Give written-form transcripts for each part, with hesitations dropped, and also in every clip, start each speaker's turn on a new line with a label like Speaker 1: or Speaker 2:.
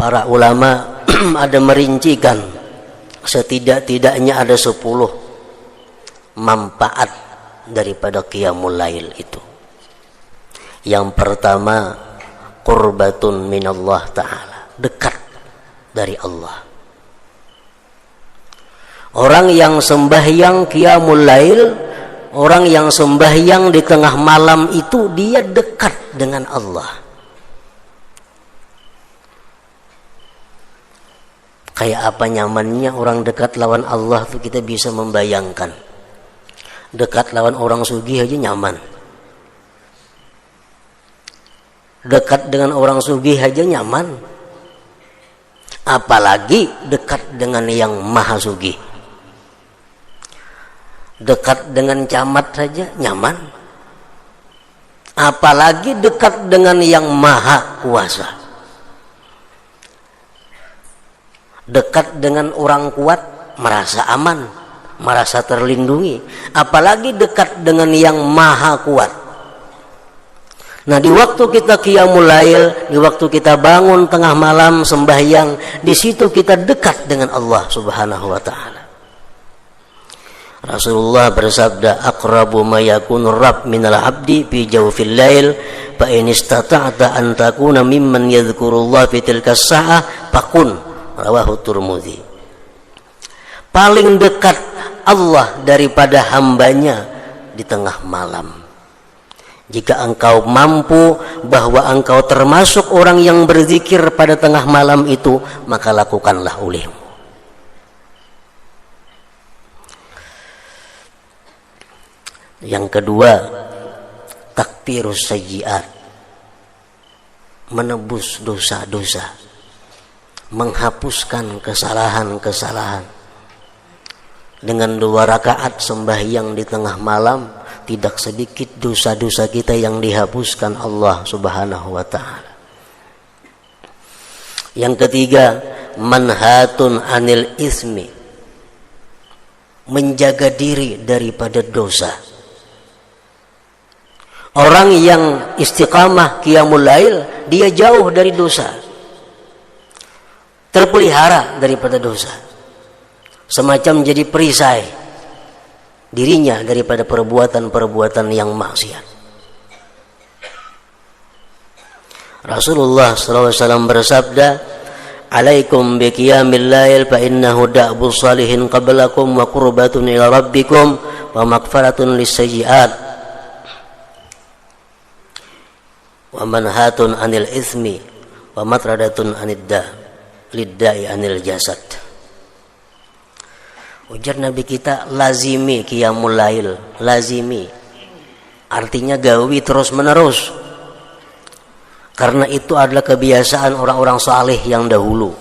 Speaker 1: Para ulama ada merincikan setidak-tidaknya ada 10 manfaat daripada qiyamul lail itu. Yang pertama, qurbatun minallah ta'ala, dekat dari Allah. Orang yang sembahyang qiyamul lail, orang yang sembahyang di tengah malam itu dia dekat dengan Allah. Kayak apa nyamannya orang dekat lawan Allah tuh kita bisa membayangkan. Dekat lawan orang sugih aja nyaman. Dekat dengan orang sugih aja nyaman. Apalagi dekat dengan yang maha sugih. Dekat dengan camat saja nyaman. Apalagi dekat dengan yang maha kuasa. Dekat dengan orang kuat merasa aman, merasa terlindungi. Apalagi dekat dengan yang maha kuat. Nah, di waktu kita qiyamul lail, di waktu kita bangun tengah malam sembahyang, di situ kita dekat dengan Allah Subhanahu wa taala. Rasulullah bersabda, aqrabu ma yakunu rabb minal abdi fi jawfil lail, fa in istata'ta an takuna mimman yadhkurullah fi tilka as-sa'ah faqun. Rawahu Tirmidzi. Paling dekat Allah daripada hambanya di tengah malam. Jika engkau mampu bahwa engkau termasuk orang yang berzikir pada tengah malam itu, maka lakukanlah olehmu. Yang kedua, takfirus sayyi'at, menebus dosa-dosa, menghapuskan kesalahan-kesalahan. Dengan 2 rakaat sembahyang di tengah malam, tidak sedikit dosa-dosa kita yang dihapuskan Allah Subhanahu wa taala. Yang ketiga, manhatun anil ismi, menjaga diri daripada dosa. Orang yang istiqamah qiyamul lail, dia jauh dari dosa, terpelihara daripada dosa, semacam jadi perisai dirinya daripada perbuatan-perbuatan yang maksiat. Rasulullah SAW bersabda, alaikum biqiyamil lail fa innahu da'bus salihin qablakum wa qurbatun ila rabbikum wa maghfiratun lis-sayyi'at wa manhatun anil ismi wa matradatun anidda lidda'i anil jasad. Ujar Nabi kita, lazimi qiyamul lail, lazimi artinya gawi terus menerus, karena itu adalah kebiasaan orang-orang saleh yang dahulu,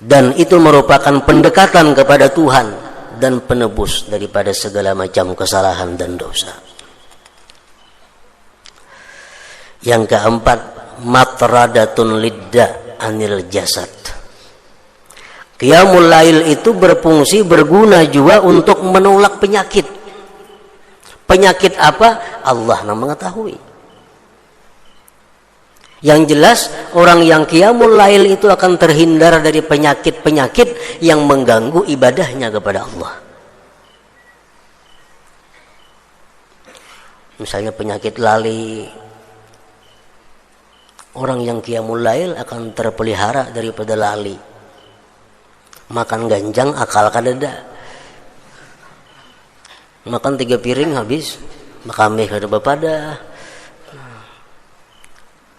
Speaker 1: dan itu merupakan pendekatan kepada Tuhan dan penebus daripada segala macam kesalahan dan dosa. Yang keempat, matradatun lidda anil jasad. Qiyamul lail itu berfungsi, berguna juga untuk menolak penyakit. Penyakit apa? Allah yang mengetahui. Yang jelas, orang yang qiyamul lail itu akan terhindar dari penyakit-penyakit yang mengganggu ibadahnya kepada Allah. Misalnya penyakit lali. Orang yang qiyamul lail akan terpelihara daripada lali. Makan ganjang akal kadada. Makan 3 piring habis, makamih kada bepada.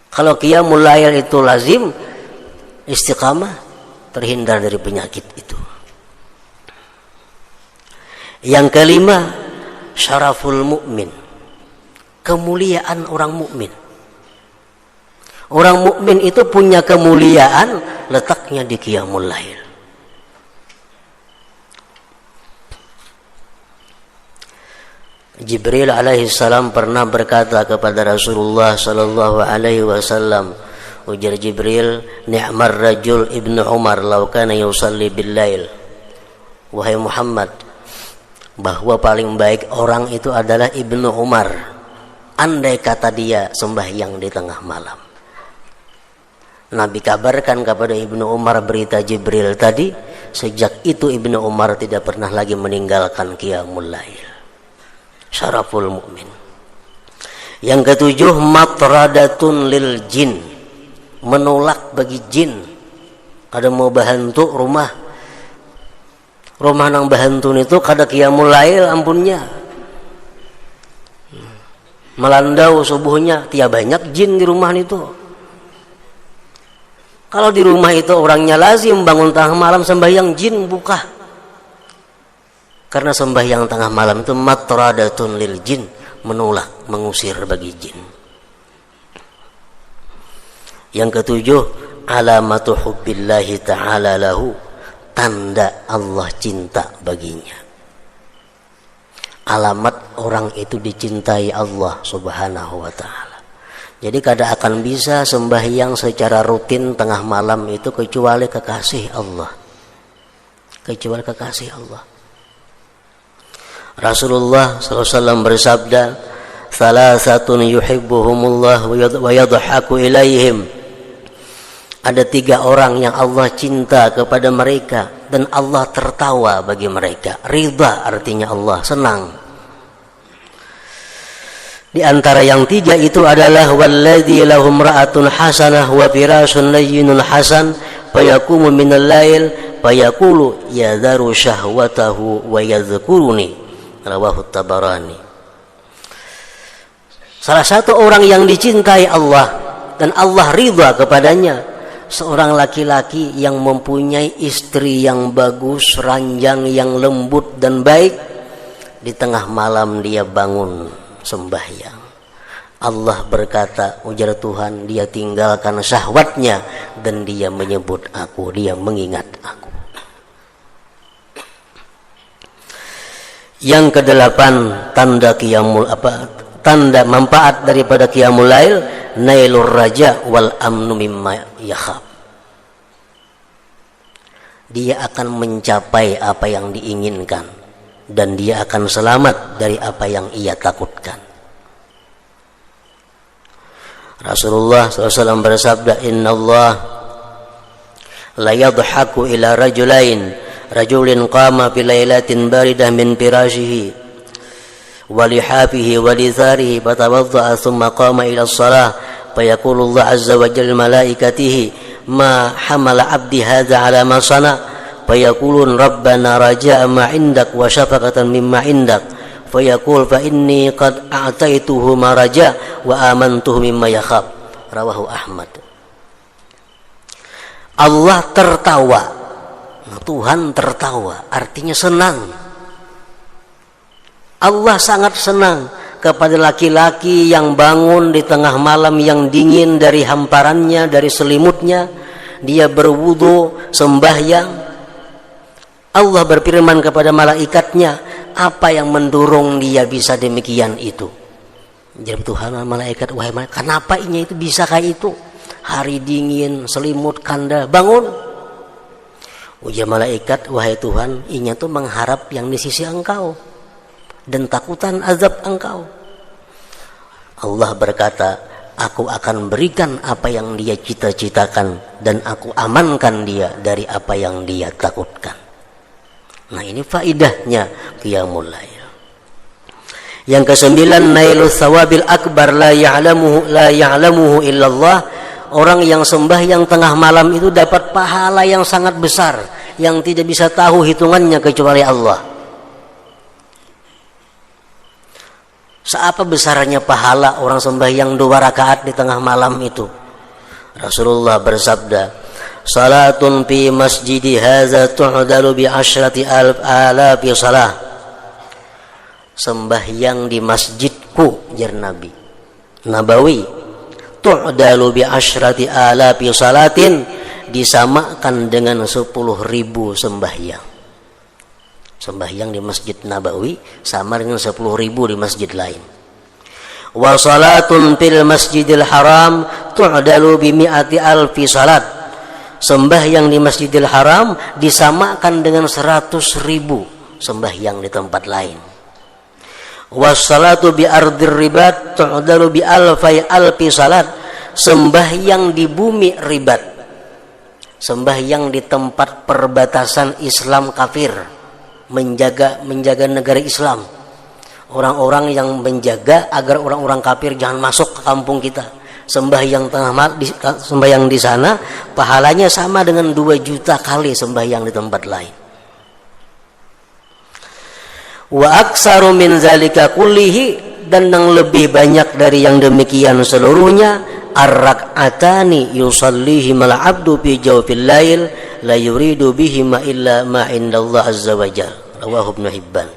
Speaker 1: Kalau qiyamul lail itu lazim, istiqamah, terhindar dari penyakit itu. Yang kelima, syaraful mukmin, kemuliaan orang mukmin. Orang mukmin itu punya kemuliaan, letaknya di qiyamul lail. Jibril alaihi salam pernah berkata kepada Rasulullah sallallahu alaihi wasallam, ujar Jibril, ni'mar rajul ibnu Umar law kana yusalli bil lail. Wahai Muhammad, bahwa paling baik orang itu adalah Ibnu Umar, andai kata dia sembahyang di tengah malam. Nabi kabarkan kepada Ibnu Umar berita Jibril tadi. Sejak itu Ibnu Umar tidak pernah lagi meninggalkan qiyamul lail. Syaraful mukmin. Yang ketujuh, matradatun lil jin, menolak bagi jin. Ada mau bahantu rumah nang bahantu itu kada qiyamul lail ampunnya. Melandau subuhnya, tiap banyak jin di rumah itu. Kalau di rumah itu orangnya lazim bangun tengah malam sembahyang, jin buka. Karena sembahyang tengah malam itu matradatun lil jin, menolak, mengusir bagi jin. Yang ketujuh, alamatu hubbillahi ta'ala lahu, tanda Allah cinta baginya. Alamat orang itu dicintai Allah subhanahu wa ta'ala. Jadi kada akan bisa sembahyang secara rutin tengah malam itu kecuali kekasih Allah. Kecuali kekasih Allah. Rasulullah SAW bersabda, "Thalathatun yuhibbuhumullah wa yadhaku ilaihim." Ada 3 orang yang Allah cinta kepada mereka dan Allah tertawa bagi mereka. Ridha artinya Allah senang. Di antara yang 3 itu adalah walladzi lahum ra'atun hasanah wa firasun layyinun hasan fayaqumu minal lail fayaqulu yadharu syahwatahu wa yadhkuruni. Rawahu Tabarani. Salah satu orang yang dicintai Allah dan Allah ridha kepadanya, seorang laki-laki yang mempunyai istri yang bagus, ranjang yang lembut dan baik. Di tengah malam dia bangun sembahyang. Allah berkata, ujar Tuhan, dia tinggalkan syahwatnya dan dia menyebut aku, dia mengingat aku. Yang ke-8, tanda manfaat daripada qiyamul lail, nailur raja wal amnu mimma yakhaf. Dia akan mencapai apa yang diinginkan dan dia akan selamat dari apa yang ia takutkan. Rasulullah SAW bersabda, "Innallah la yadhaku ila rajulin qama fi lailatin baridah min firashihi wa lihafihi wa litharihi fatawadda'a thumma qama ila as-salah fayaqulu Allah azza wa jalla malaikatihi ma hamala 'abdi hadza 'ala ma sana fayaqulun rabbana raja'a ma 'indak wa syafaqatan mimma 'indak fayaqul fa inni qad a'taituhu ma raja' wa amantuhu mimma yakhaf." Rawahu Ahmad. Allah tertawa, Tuhan tertawa, artinya senang. Allah sangat senang kepada laki-laki yang bangun di tengah malam yang dingin dari hamparannya, dari selimutnya. Dia berwudu, sembahyang. Allah berfirman kepada malaikatnya, apa yang mendorong dia bisa demikian itu? Jadi Tuhan, malaikat, wahai malaikat, kenapa ini itu bisa kayak itu? Hari dingin, selimut, kanda, bangun. Ujar malaikat, wahai Tuhan, inya tuh mengharap yang di sisi Engkau dan takutan azab Engkau. Allah berkata, aku akan berikan apa yang dia cita-citakan dan aku amankan dia dari apa yang dia takutkan. Nah, ini faidahnya qiyamul lail. Yang ke-9, nailus thawabil akbar la ya'lamuhu illallah. Orang yang sembahyang tengah malam itu dapat pahala yang sangat besar yang tidak bisa tahu hitungannya kecuali Allah. Seapa besarnya pahala orang sembahyang 2 rakaat di tengah malam itu? Rasulullah bersabda, salatun fi masjidi hadza tu'dalu bi 10,000 salah. Sembahyang di masjidku, jar Nabi Nabawi, tu'dalu bi 10,000 salatin, disamakan dengan 10.000 sembahyang. Sembahyang di Masjid Nabawi sama dengan 10.000 di masjid lain. Wa salatun fil Masjidil Haram tu'dalu bi 100,000 salat. Sembahyang di Masjidil Haram disamakan dengan 100.000 sembahyang di tempat lain. Wassalatu bi ardir ribat tu'dalu bi alfi salat. sembahyang di bumi ribat, sembahyang di tempat perbatasan Islam kafir, menjaga negara Islam, orang-orang yang menjaga agar orang-orang kafir jangan masuk ke kampung kita. Sembahyang sembahyang di sana pahalanya sama dengan 2 juta kali sembahyang di tempat lain. Wa aksaru min zalika kullihi, dan yang lebih banyak dari yang demikian seluruhnya, ar-rak'atani yusallihimal abdu fi jawfil lail la yuridu bihima illa ma indallah azza wajal, rawahu Ibnu Hibban.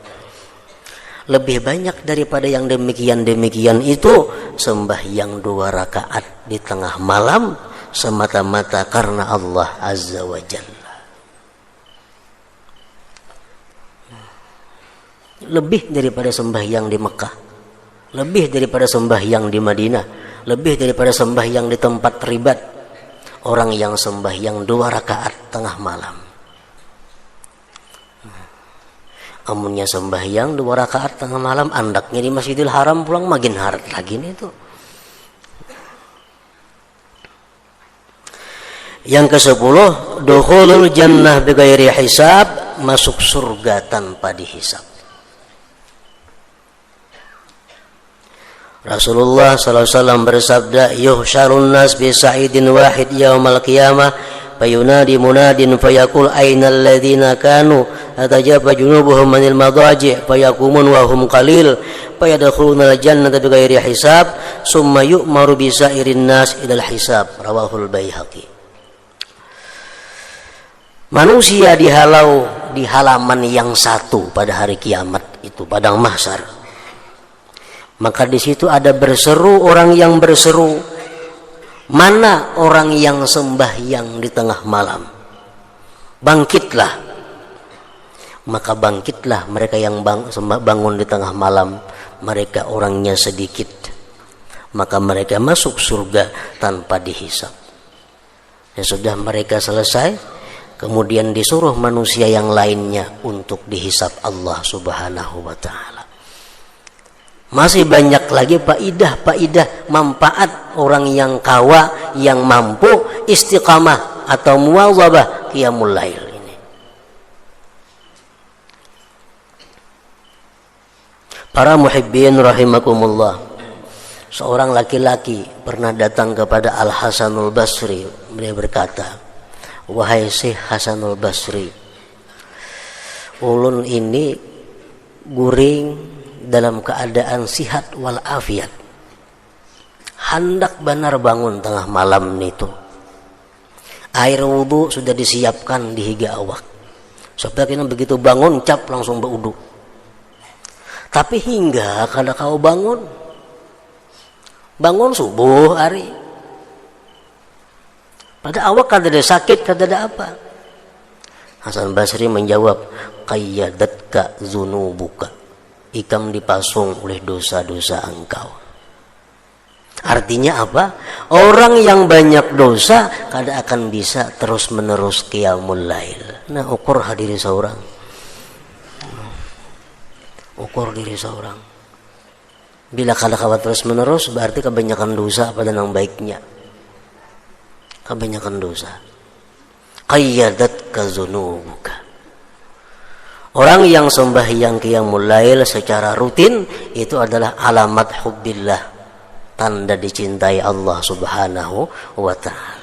Speaker 1: Lebih banyak daripada yang demikian itu sembahyang 2 rakaat di tengah malam semata-mata karena Allah azza wajalla. Lebih daripada sembahyang di Mekah, lebih daripada sembahyang di Madinah, lebih daripada sembahyang di tempat ribat, orang yang sembahyang 2 rakaat tengah malam. Amunnya sembahyang 2 rakaat tengah malam, andaknya di Masjidil Haram pulang makin harat lagi nih itu. Yang ke-10, dukhulul jannah bighairi hisab, masuk surga tanpa dihisab. Rasulullah sallallahu alaihi wasallam bersabda, yuhsyarun nas bi sa'idin wahid yaumal qiyamah fayunadi munadin fayaqul ainal ladzina kanu atajaba junubuhum manil madaji fayaqumun wa hum qalil fayadkhuluna al-jannata bighairi hisab summa yu'maru bi sa'irin nas ilal hisab, rawahul Baihaqi. Manusia dihalau di halaman yang satu pada hari kiamat itu, padang mahsyar. Maka di situ ada berseru orang yang berseru, mana orang yang sembahyang di tengah malam? Bangkitlah. Maka bangkitlah mereka yang bangun di tengah malam, mereka orangnya sedikit. Maka mereka masuk surga tanpa dihisab. Ya sudah, mereka selesai, kemudian disuruh manusia yang lainnya untuk dihisab Allah Subhanahu wa ta'ala. Masih banyak lagi faidah manfaat orang yang kawa, yang mampu istiqamah atau muwazabah qiyamul lail ini. Para muhibbin rahimakumullah, seorang laki-laki pernah datang kepada Al Hasanul Basri. Beliau berkata, wahai Syekh Hasanul Basri, ulun ini guring dalam keadaan sihat wal afiat, hendak benar bangun tengah malam itu. Air wudu sudah disiapkan di higa awak, supaya kita begitu bangun cap langsung berwudu. Tapi hingga kada kau bangun subuh hari, pada awak kada ada sakit, kada ada apa. Hasan Basri menjawab, qayyadatka zunubuka, ikam dipasung oleh dosa-dosa engkau. Artinya apa? Orang yang banyak dosa kada akan bisa terus-menerus qiyamul lail. Nah, ukur diri seorang. Ukur diri seorang. Bila kada kawan terus-menerus, berarti kebanyakan dosa pada yang baiknya. Kebanyakan dosa. Qayyadatka zunubuka. Orang yang sembahyang qiyamul lail secara rutin itu adalah alamat hubbillah, tanda dicintai Allah Subhanahu wa ta'ala.